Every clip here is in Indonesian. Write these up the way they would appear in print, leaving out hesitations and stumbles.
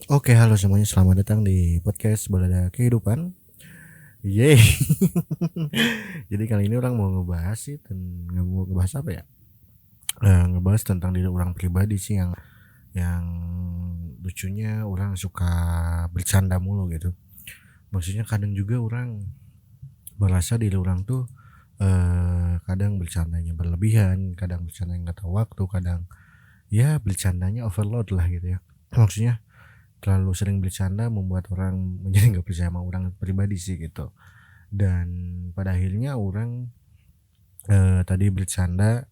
Oke, halo semuanya, selamat datang di podcast Balada Kehidupan. Yeay. Jadi kali ini orang mau ngebahas sih, mau ngebahas apa ya? Ngebahas tentang diri orang pribadi sih yang lucunya orang suka bercanda mulu gitu. Maksudnya kadang juga orang merasa diri orang tuh kadang bercandanya berlebihan, kadang bercandanya nggak tahu waktu, kadang ya bercandanya overload lah gitu ya. Maksudnya terlalu sering bercanda membuat orang menjadi nggak percaya sama orang pribadi sih gitu. Dan pada akhirnya orang tadi bercanda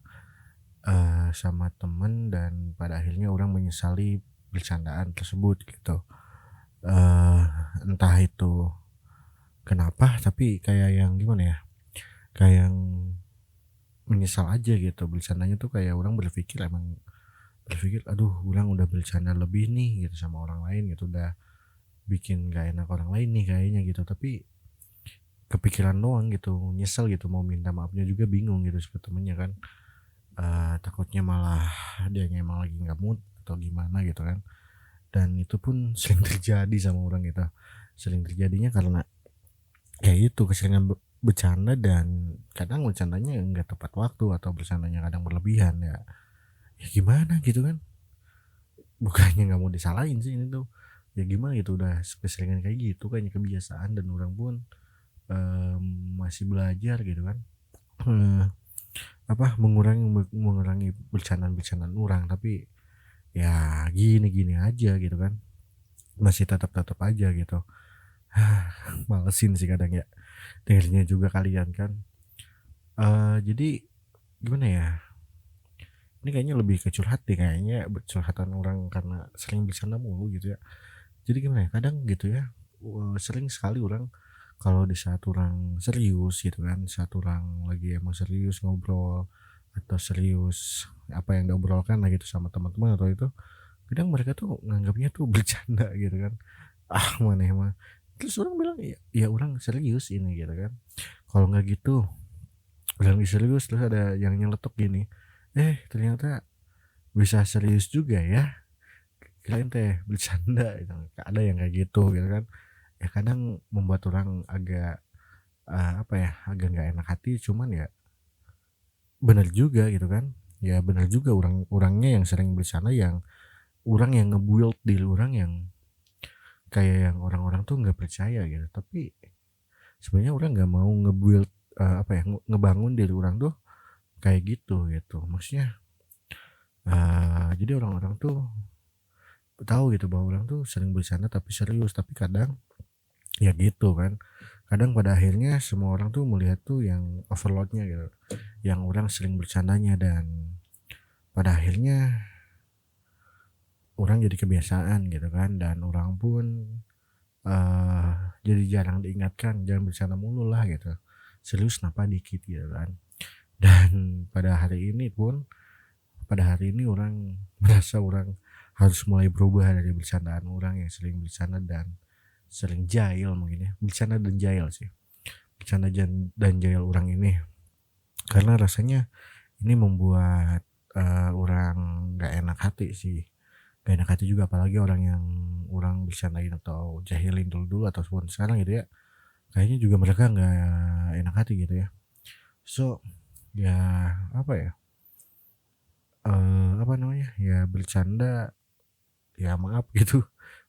sama temen, dan pada akhirnya orang menyesali bercandaan tersebut gitu. eh Entah itu kenapa, tapi kayak yang gimana ya, kayak yang menyesal aja gitu. Bercandanya tuh kayak orang berpikir aduh, orang udah bercanda lebih nih gitu sama orang lain gitu, udah bikin gak enak orang lain nih kayaknya gitu, tapi kepikiran doang gitu, nyesel gitu, mau minta maafnya juga bingung gitu sama temennya kan. Takutnya malah dianya emang lagi nggak mood atau gimana gitu kan. Dan itu pun sering terjadi sama orang gitu, sering terjadinya karena kayak itu keseringan bercanda, dan kadang bercandanya nggak tepat waktu atau bercandanya kadang berlebihan ya. Ya gimana gitu kan, bukannya nggak mau disalahin sih ini tuh, ya gimana gitu, udah keseringan kayak gitu kayaknya kebiasaan, dan orang pun masih belajar gitu kan. Eh, mengurangi bercandaan-bercandaan orang, tapi ya gini-gini aja gitu kan, masih tetap aja gitu. Malesin sih kadang ya dengernya juga kalian kan. Jadi gimana ya, ini kayaknya lebih ke curhat deh, kayaknya curhatan orang karena sering bercanda mulu gitu ya. Jadi gimana ya, kadang gitu ya, sering sekali orang kalau di saat orang serius gitu kan, saat orang lagi emang serius ngobrol atau serius apa yang diobrolkan lah gitu sama teman-teman atau itu, kadang mereka tuh nganggapnya tuh bercanda gitu kan. Ah, maneh mah. Terus orang bilang, ya orang serius ini gitu kan. Kalau nggak gitu, bilang serius terus ada yang nyeletuk gini, ternyata bisa serius juga ya. Kirain teh bercanda gitu. Ada yang kayak gitu kan. Ya kadang membuat orang agak apa ya, agak nggak enak hati, cuman ya bener juga gitu kan. Ya bener juga, orangnya yang sering bercanda, yang orang yang nge-build diri orang yang kayak yang orang-orang tuh nggak percaya gitu. Tapi sebenarnya orang nggak mau nge-build apa ya, ngebangun diri orang tuh kayak gitu gitu. Maksudnya jadi orang-orang tuh tahu gitu bahwa orang tuh sering bercanda tapi serius, tapi kadang ya gitu kan. Kadang pada akhirnya semua orang tuh melihat tuh yang overloadnya gitu, yang orang sering bercandanya, dan pada akhirnya orang jadi kebiasaan gitu kan, dan orang pun eh jadi jarang diingatkan jangan bercanda mulu lah gitu, serius napa dikit gitu kan. Dan pada hari ini orang merasa orang harus mulai berubah dari bercandaan orang yang sering bercanda dan sering jahil, mungkin ya, bercanda dan jahil sih, bercanda dan jahil orang ini, karena rasanya ini membuat orang nggak enak hati sih. Gak enak hati juga, apalagi orang yang orang bercandain atau jahilin dulu ataupun sekarang gitu ya, kayaknya juga mereka nggak enak hati gitu ya. So ya apa ya, apa namanya, ya bercanda, ya maaf gitu.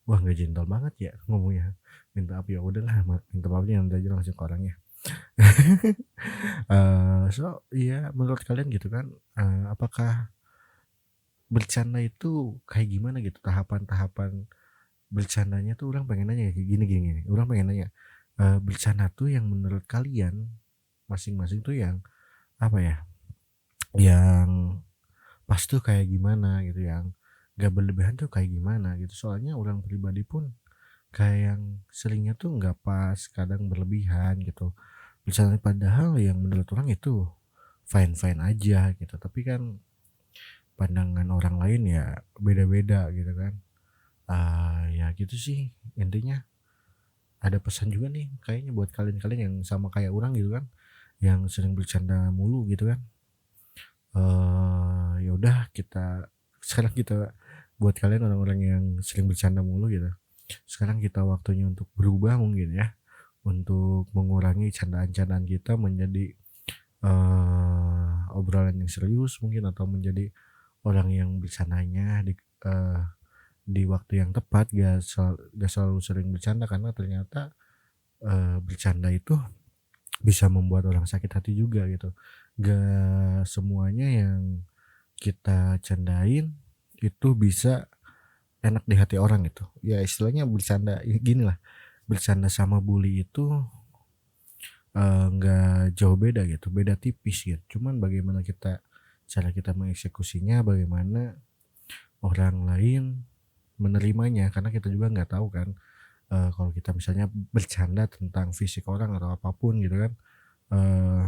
Wah, nggak gentle banget ya ngomongnya, minta maaf ya udahlah, minta maafnya nanti aja langsung ke orangnya. So iya, menurut kalian gitu kan, apakah bercanda itu kayak gimana gitu, tahapan-tahapan bercandanya tuh, orang pengen nanya kayak gini gini gini. Orang pengen nanya, bercanda tuh yang menurut kalian masing-masing tuh yang apa ya, yang pas tuh kayak gimana gitu, yang gak berlebihan tuh kayak gimana gitu. Soalnya orang pribadi pun kayak yang seringnya tuh nggak pas, kadang berlebihan gitu. Misalnya padahal yang menurut orang itu fine-fine aja gitu, tapi kan pandangan orang lain ya beda-beda gitu kan. Ya gitu sih intinya. Ada pesan juga nih kayaknya buat kalian-kalian yang sama kayak orang gitu kan, yang sering bercanda mulu gitu kan. Ya udah, sekarang kita buat kalian orang-orang yang sering bercanda mulu gitu, sekarang kita waktunya untuk berubah mungkin ya, untuk mengurangi candaan-candaan kita menjadi, obrolan yang serius mungkin atau menjadi orang yang bercandanya eee, di waktu yang tepat, gak selalu sering bercanda karena ternyata, bercanda itu bisa membuat orang sakit hati juga gitu. Gak semuanya yang kita candain itu bisa enak di hati orang gitu. Ya istilahnya bercanda ginilah, bercanda sama bully itu, nggak jauh beda gitu, beda tipis gitu. Cuman bagaimana cara kita mengeksekusinya, bagaimana orang lain menerimanya, karena kita juga nggak tahu kan, kalau kita misalnya bercanda tentang fisik orang atau apapun gitu kan, eee,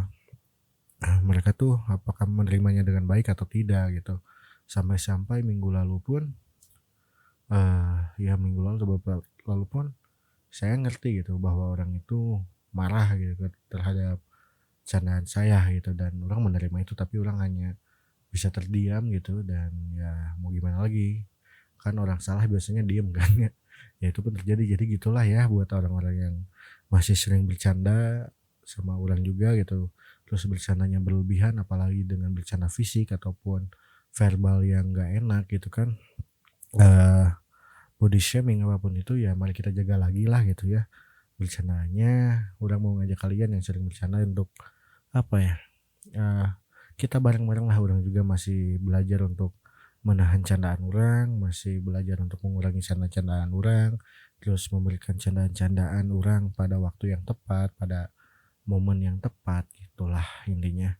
mereka tuh apakah menerimanya dengan baik atau tidak gitu. Sampai-sampai minggu lalu pun, ya minggu lalu atau beberapa lalu pun saya ngerti gitu bahwa orang itu marah gitu kan terhadap candaan saya gitu dan orang menerima itu tapi orang hanya bisa terdiam gitu dan ya mau gimana lagi, kan orang salah biasanya diem kan ya. Ya itu pun terjadi jadi gitulah ya buat orang-orang yang masih sering bercanda sama orang juga gitu, terus bercandanya berlebihan apalagi dengan bercanda fisik ataupun verbal yang nggak enak gitu kan, eee, body shaming apapun itu ya mari kita jaga lagi lah gitu ya. Bercandanya, urang mau ngajak kalian yang sering bercanda untuk, apa ya, eee, kita bareng-bareng lah urang juga masih belajar untuk menahan candaan urang, masih belajar untuk mengurangi candaan urang, terus memberikan candaan-candaan urang pada waktu yang tepat, pada momen yang tepat, gitulah intinya.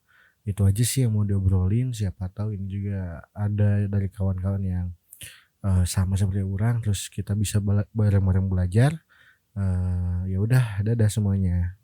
Itu aja sih yang mau diobrolin, siapa tahu ini juga ada dari kawan-kawan yang, sama seperti urang, terus kita bisa bareng-bareng belajar. Ya udah, dadah semuanya.